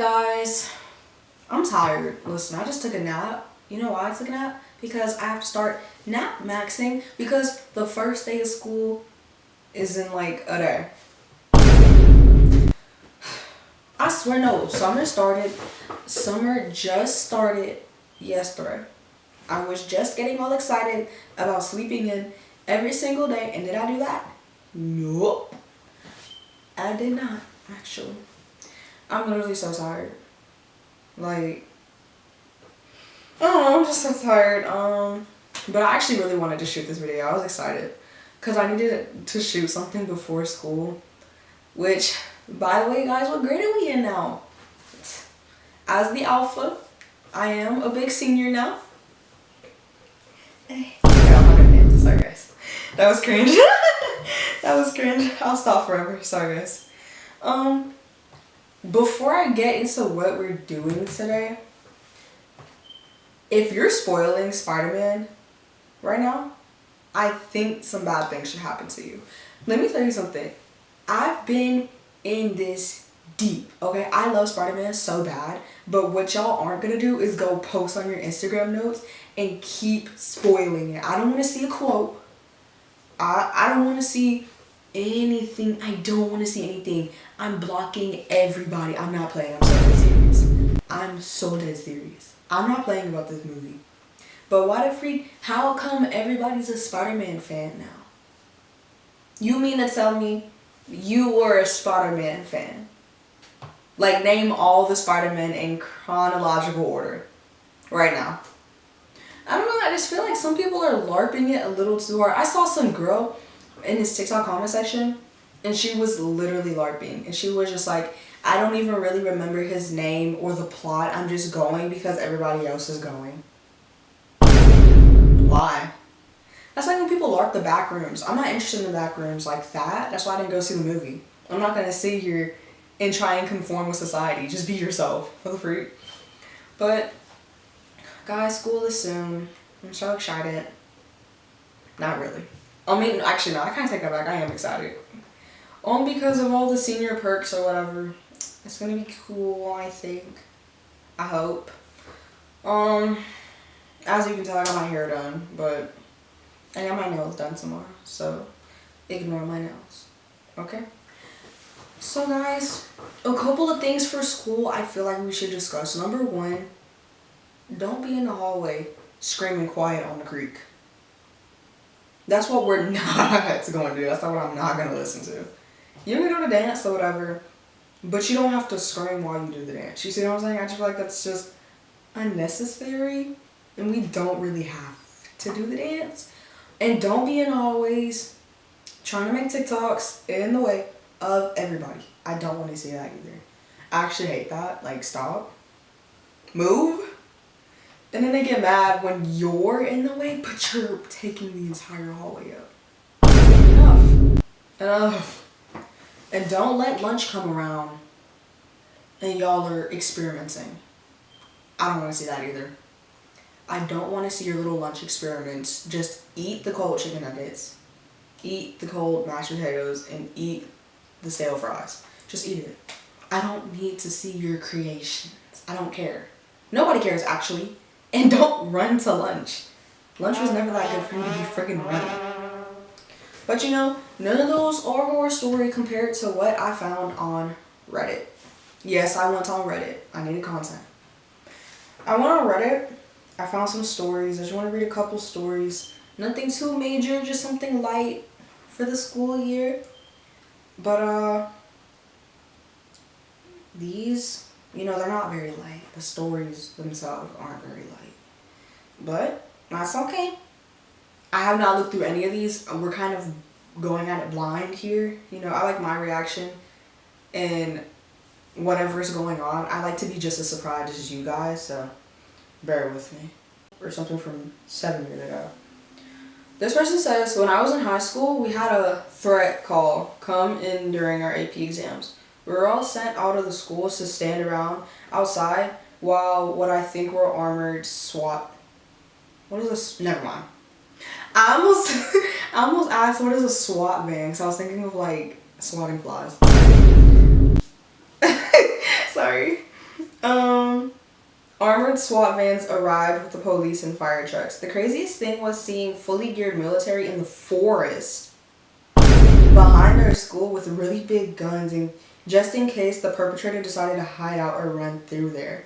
guys, I'm tired. Listen, I just took a nap. You know why I took a nap? Because I have to start nap maxing because the first day of school is in like a day. I swear no, summer just started yesterday. I was just getting all excited about sleeping in every single day, and did I do that? Nope. I did not, actually. I'm literally so tired. Like, I don't know, I'm just so tired. But I actually really wanted to shoot this video. I was excited because I needed to shoot something before school, which, by the way, guys, what grade are we in now? As the alpha, I am a big senior now. Okay, I'm not gonna dance. Sorry, guys. That was cringe. That was cringe. I'll stop forever. Sorry, guys. Before I get into what we're doing today, if you're spoiling Spider-Man right now, I think some bad things should happen to you. Let me tell you something. I've been in this deep, okay? I love Spider-Man so bad, but what y'all aren't gonna do is go post on your Instagram notes and keep spoiling it. I don't want to see a quote. I don't want to see anything. I don't want to see anything. I'm blocking everybody. I'm not playing. I'm so dead serious. I'm so dead serious. I'm not playing about this movie. But Waterfree, how come everybody's a Spider-Man fan now? You mean to tell me you were a Spider-Man fan? Like, name all the Spider-Men in chronological order right now. I don't know, I just feel like some people are LARPing it a little too hard. I saw some girl in his TikTok comment section, and she was literally LARPing. And she was just like, I don't even really remember his name or the plot. I'm just going because everybody else is going. Why? That's like when people LARP the back rooms. I'm not interested in the back rooms like that. That's why I didn't go see the movie. I'm not going to sit here and try and conform with society. Just be yourself. For the freak. But, guys, school is soon. I'm so excited. Not really. I mean, actually, no, I kind of take that back. I am excited. Only because of all the senior perks or whatever. It's going to be cool, I think. I hope. As you can tell, I got my hair done, but I got my nails done tomorrow, so ignore my nails, okay? So guys, a couple of things for school I feel like we should discuss. Number one, don't be in the hallway screaming quiet on the creek. That's what we're not going to do. That's not what I'm not going to listen to. You can do the dance or whatever, but you don't have to scream while you do the dance. You see what I'm saying? I just feel like that's just unnecessary, and we don't really have to do the dance. And don't be in the hallways trying to make TikToks in the way of everybody. I don't want to see that either. I actually hate that. Like, stop. Move. And then they get mad when you're in the way, but you're taking the entire hallway up. Enough. Enough. And don't let lunch come around and y'all are experimenting. I don't want to see that either. I don't want to see your little lunch experiments. Just eat the cold chicken nuggets, eat the cold mashed potatoes, and eat the stale fries. Just eat it. I don't need to see your creations. I don't care. Nobody cares, actually. And don't run to lunch. Lunch was never that good for you to be freaking running. But you know, none of those are horror story compared to what I found on Reddit. Yes, I went on Reddit. I needed content. I went on Reddit. I found some stories. I just want to read a couple stories. Nothing too major, just something light for the school year. But, these, you know, they're not very light. The stories themselves aren't very light. But, that's okay. I have not looked through any of these. We're kind of going at it blind here. You know, I like my reaction and whatever's going on. I like to be just as surprised as you guys, so bear with me. Or something from 7 years ago. This person says, when I was in high school, we had a threat call come in during our AP exams. We were all sent out of the schools to stand around outside while what I think were armored SWAT. What is this? Never mind. I almost asked what is a SWAT van, because I was thinking of like swatting flies. Sorry. um, armored SWAT vans arrived with the police and fire trucks. The craziest thing was seeing fully geared military in the forest behind our school with really big guns, and just in case the perpetrator decided to hide out or run through there.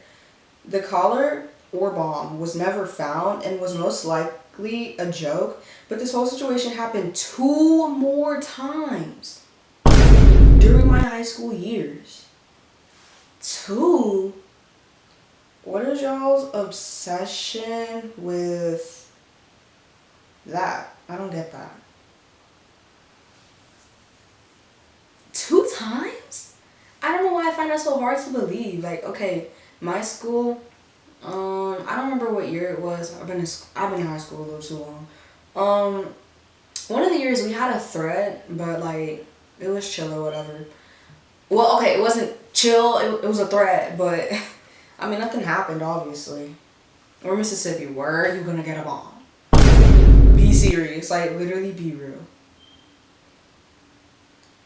The collar or bomb was never found and was most likely a joke, but this whole situation happened 2 more times during my high school years. 2? What is y'all's obsession with that? I don't get that. 2 times? I don't know why I find that so hard to believe. Like, okay, my school, I don't remember what year it was. I've been in high school a little too long. One of the years we had a threat, but like it was chill or whatever. Well, okay, it wasn't chill. It was a threat, but I mean nothing happened. Obviously, we're Mississippi. Where are you gonna get a bomb? Be serious. Like literally, be real.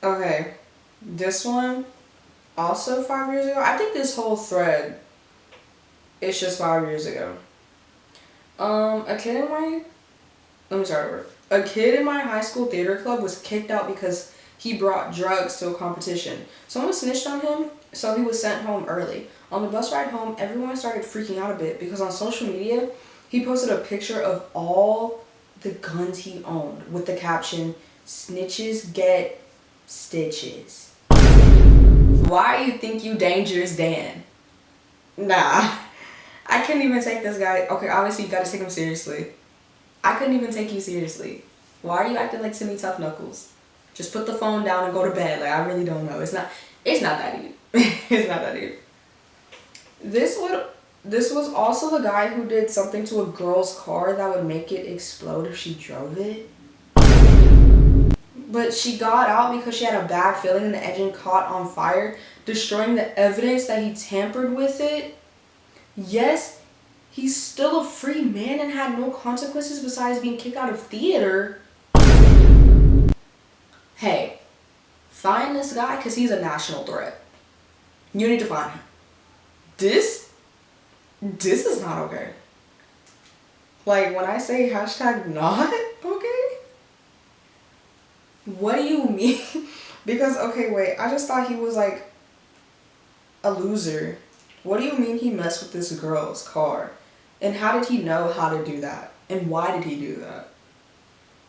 Okay, this one also 5 years ago. I think this whole thread is just 5 years ago. A kid in my let me start over. A kid in my high school theater club was kicked out because he brought drugs to a competition. Someone snitched on him, so he was sent home early. On the bus ride home, everyone started freaking out a bit because on social media, he posted a picture of all the guns he owned with the caption, "Snitches get stitches." Why you think you dangerous, Dan? Nah, I couldn't even take this guy. Okay, obviously you gotta take him seriously. I couldn't even take you seriously. Why are you acting like Timmy Tough Knuckles? Just put the phone down and go to bed. Like, I really don't know. It's not that deep. It's not that deep. This was also the guy who did something to a girl's car that would make it explode if she drove it. But she got out because she had a bad feeling and the engine caught on fire, destroying the evidence that he tampered with it. Yes, he's still a free man and had no consequences besides being kicked out of theater. Hey, find this guy because he's a national threat. You need to find him. This is not okay. Like, when I say hashtag not okay, what do you mean? Because, okay, wait, I just thought he was like a loser. What do you mean he messed with this girl's car? And how did he know how to do that? And why did he do that?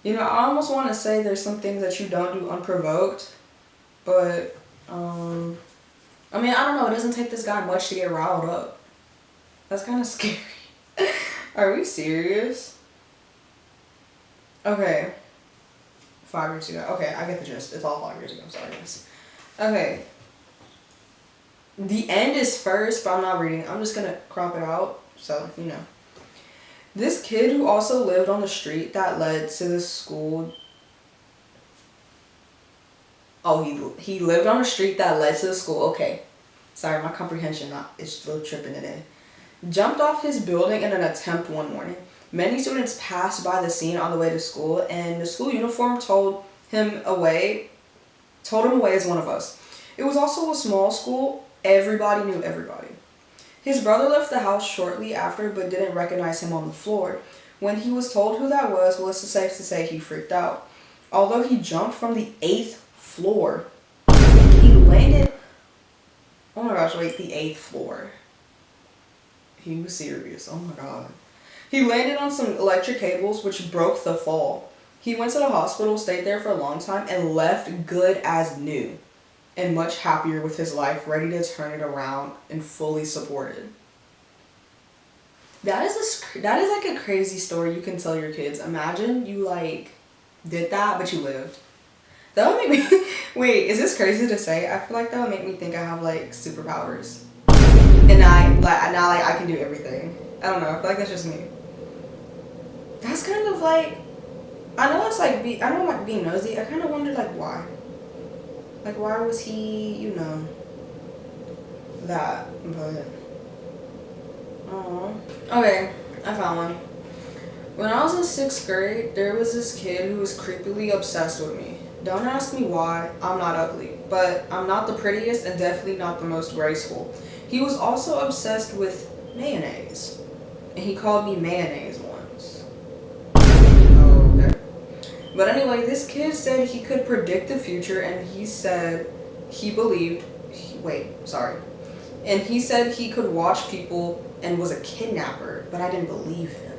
You know, I almost want to say there's some things that you don't do unprovoked, but, I mean, I don't know. It doesn't take this guy much to get riled up. That's kind of scary. Are we serious? Okay. 5 years ago. Okay, I get the gist. It's all 5 years ago. Sorry, guys. Okay. The end is first, but I'm not reading. I'm just going to crop it out. So, you know. This kid who also lived on the street that led to the school. Oh, he lived on a street that led to the school. Okay. Sorry, my comprehension is still tripping today. Jumped off his building in an attempt one morning. Many students passed by the scene on the way to school, and the school uniform told him away as one of us. It was also a small school. Everybody knew everybody. His brother left the house shortly after, but didn't recognize him on the floor. When he was told who that was, well, it's safe to say he freaked out. Although he jumped from the 8th floor, he landed... Oh my gosh, wait, the 8th floor. He was serious. Oh my god. He landed on some electric cables, which broke the fall. He went to the hospital, stayed there for a long time, and left good as new. And much happier with his life, ready to turn it around and fully supported. That is like a crazy story you can tell your kids. Imagine you like did that, but you lived. That would make me... Wait, is this crazy to say? I feel like that would make me think I have like superpowers. And now I can do everything. I don't know. I feel like that's just me. That's kind of like... I know it's like... I don't like being nosy. I kind of wonder like why. Like why was he, you know, that, but... Oh. Okay, I found one. When I was in 6th grade, there was this kid who was creepily obsessed with me. Don't ask me why. I'm not ugly, but I'm not the prettiest and definitely not the most graceful. He was also obsessed with mayonnaise, and he called me mayonnaise once. Oh, okay. But anyway, this kid said he could predict the future, and he said he believed. And he said he could watch people and was a kidnapper, but I didn't believe him.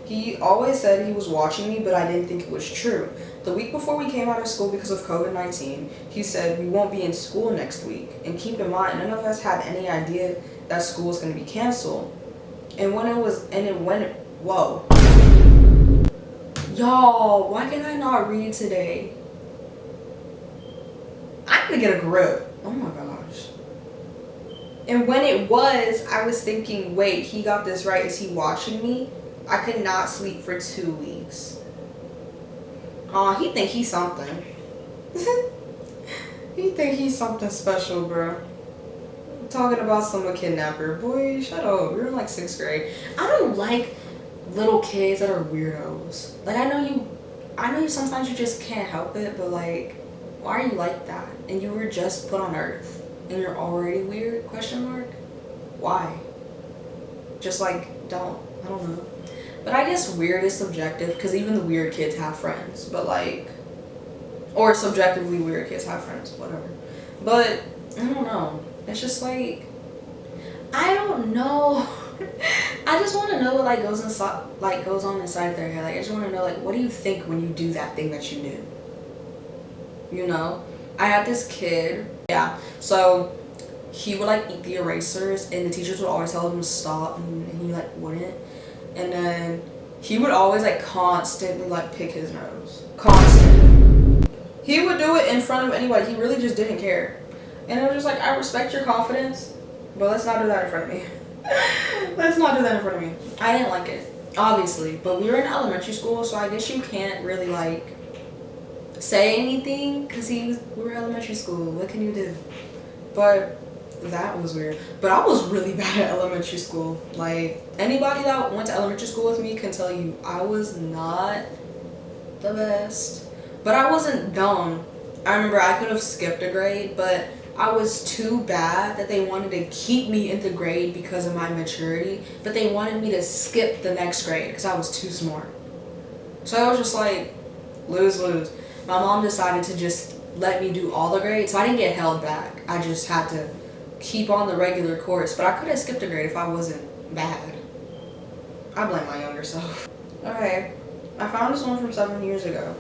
He always said he was watching me, but I didn't think it was true. The week before we came out of school because of COVID-19, he said we won't be in school next week. And keep in mind, none of us had any idea that school was going to be canceled. Whoa. Y'all, why can I not read today? I'm gonna get a grip. Oh my gosh. And when it was, I was thinking, wait, he got this right. Is he watching me? I could not sleep for 2 weeks. Aw, he think he's something. He think he's something special, bro. Talking about someone kidnapper. Boy, shut up. You're in like 6th grade. I don't like little kids that are weirdos. Like, I know you sometimes you just can't help it, but like, why are you like that? And you were just put on Earth and you're already weird? Question mark? Why? Just like, I don't know. But I guess weird is subjective because even the weird kids have friends. But like, or subjectively weird kids have friends, whatever. But I don't know. It's just like, I don't know. I just want to know what like goes on inside their head. Like, I just want to know, like, what do you think when you do that thing that you knew? You know, I had this kid. Yeah. So he would like eat the erasers, and the teachers would always tell him to stop, and he like wouldn't. And then he would always like constantly like pick his nose. Constantly. He would do it in front of anybody. He really just didn't care. And I was just like, I respect your confidence, but let's not do that in front of me. Let's not do that in front of me. I didn't like it, obviously. But we were in elementary school, so I guess you can't really like say anything because we were elementary school. What can you do? But that was weird. But I was really bad at elementary school. Like, anybody that went to elementary school with me can tell you I was not the best. But I wasn't dumb. I remember I could have skipped a grade, but I was too bad that they wanted to keep me in the grade because of my maturity, but they wanted me to skip the next grade because I was too smart. So I was just like, lose. My mom decided to just let me do all the grades, so I didn't get held back. I just had to keep on the regular course, but I could have skipped a grade if I wasn't bad. I blame my younger self. Okay, I found this one from 7 years ago.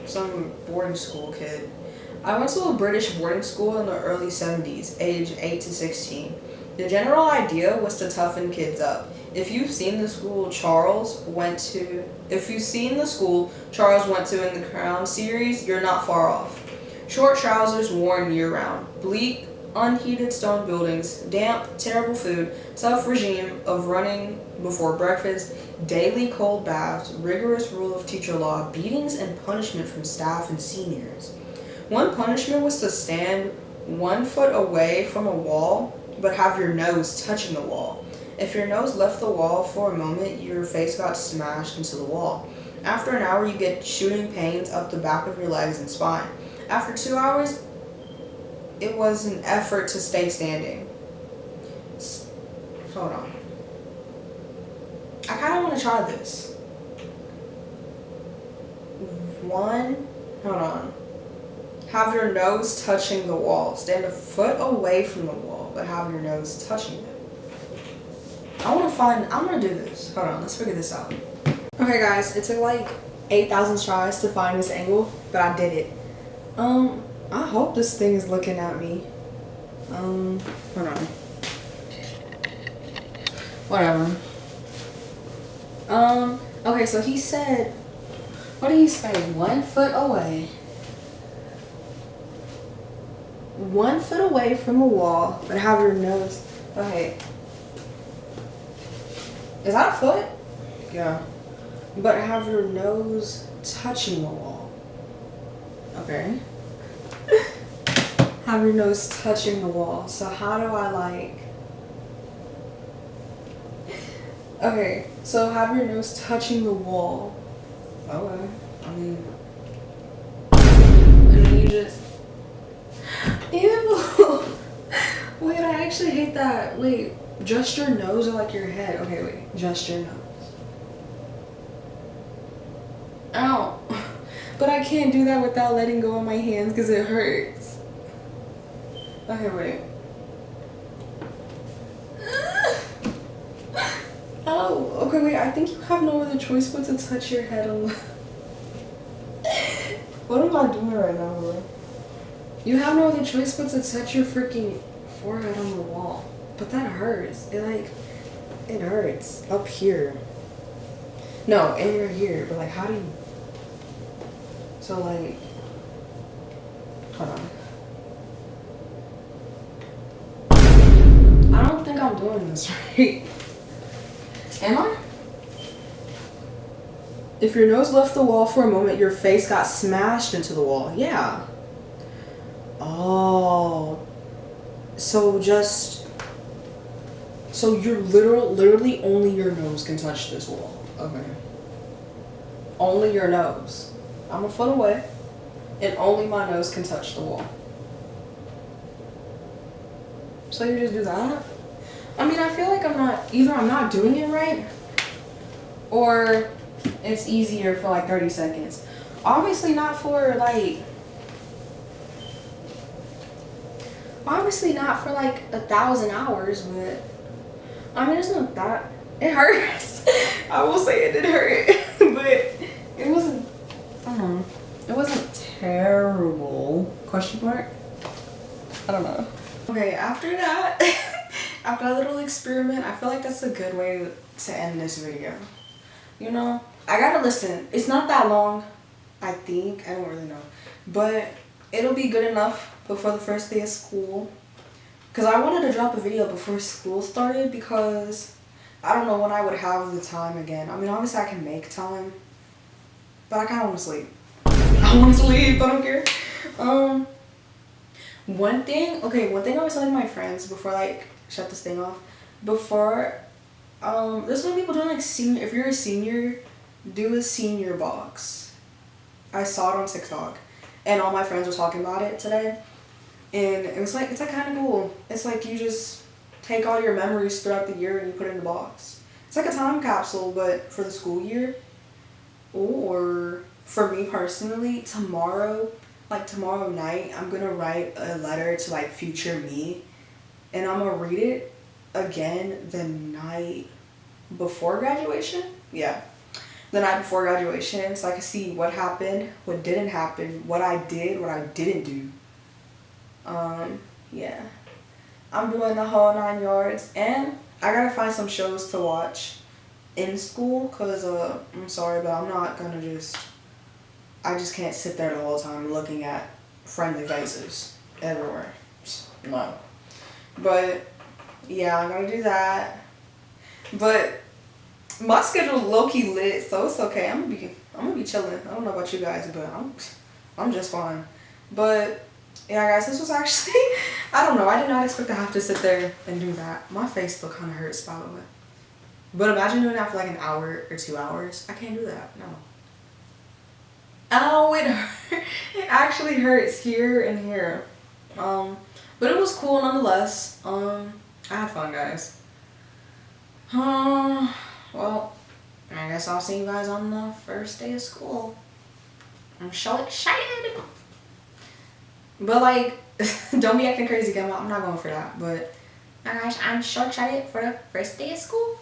Some boarding school kid. I went to a British boarding school in the early 70s, age 8 to 16. The general idea was to toughen kids up. If you've seen the school Charles went to in the Crown series, you're not far off. Short trousers worn year-round, bleak, unheated stone buildings, damp, terrible food, tough regime of running before breakfast, daily cold baths, rigorous rule of teacher law, beatings and punishment from staff and seniors. One punishment was to stand 1 foot away from a wall, but have your nose touching the wall. If your nose left the wall for a moment, your face got smashed into the wall. After an hour, you get shooting pains up the back of your legs and spine. After 2 hours, it was an effort to stay standing. Hold on. I kind of want to try this. Hold on. Have your nose touching the wall. Stand 1 foot away from the wall, but have your nose touching it. I'm gonna do this. Hold on, let's figure this out. Okay guys, it took like 8,000 tries to find this angle, but I did it. I hope this thing is looking at me. Hold on. Whatever. Okay, so he said, what did he say? 1 foot away. 1 foot away from a wall, but have your nose. Okay. Is that a foot? Yeah. But have your nose touching the wall. Okay. Have your nose touching the wall. So how do I like... Okay, so have your nose touching the wall. Okay. I mean... just... Ew. Wait, I actually hate that. Wait, just your nose or like your head? Okay, wait, just your nose. Ow. But I can't do that without letting go of my hands because it hurts. Okay, wait. Oh, okay, wait, I think you have no other choice but to touch your head a little. What am I doing right now, bro? You have no other choice but to touch your freaking forehead on the wall. But that hurts. It hurts. Up here. No, and you're here, but like, how do you... So like, hold on. I don't think I'm doing this right. Am I? If your nose left the wall for a moment, your face got smashed into the wall. Yeah. Oh. So you're literally only your nose can touch this wall. Okay. Only your nose. I'm a foot away, and only my nose can touch the wall. So you just do that? I mean, I feel like I'm not doing it right, or it's easier for like 30 seconds. Obviously not for like 1,000 hours, but I mean, it's not that, it hurts. I will say it did hurt, but it wasn't, I don't know, it wasn't terrible, question mark? I don't know. Okay, after that, after that little experiment, I feel like that's a good way to end this video. You know, I gotta listen. It's not that long, I think. I don't really know. But it'll be good enough before the first day of school. Because I wanted to drop a video before school started because I don't know when I would have the time again. I mean, obviously I can make time, but I kind of want to sleep. I want to sleep. I don't care. One thing I was telling my friends before, like, shut this thing off. Before, there's some people doing like senior. If you're a senior, do a senior box. I saw it on TikTok, and all my friends were talking about it today. And it's like kind of cool. It's like you just take all your memories throughout the year and you put it in a box. It's like a time capsule, but for the school year. Or for me personally, tomorrow night, I'm gonna write a letter to like future me, and I'm gonna read it again the night before graduation. Yeah, the night before graduation, so I can see what happened, what didn't happen, what I did, what I didn't do. Yeah, I'm doing the whole 9 yards, and I gotta find some shows to watch in school, cause I'm sorry, but I'm not gonna I just can't sit there the whole time looking at friendly faces everywhere. No. But yeah, I'm gonna do that. But my schedule's low-key lit, so it's okay. I'm gonna be chilling. I don't know about you guys, but I'm just fine. But yeah, guys, this was actually, I don't know, I did not expect to have to sit there and do that. My face still kind of hurts, by the way. But imagine doing that for like an hour or 2 hours. I can't do that, no. Oh, it actually hurts here and here. But it was cool nonetheless. I had fun, guys. Well, I guess I'll see you guys on the first day of school. I'm so excited. But like, don't be acting crazy, I'm not going for that. But guys, I'm so excited for the first day of school.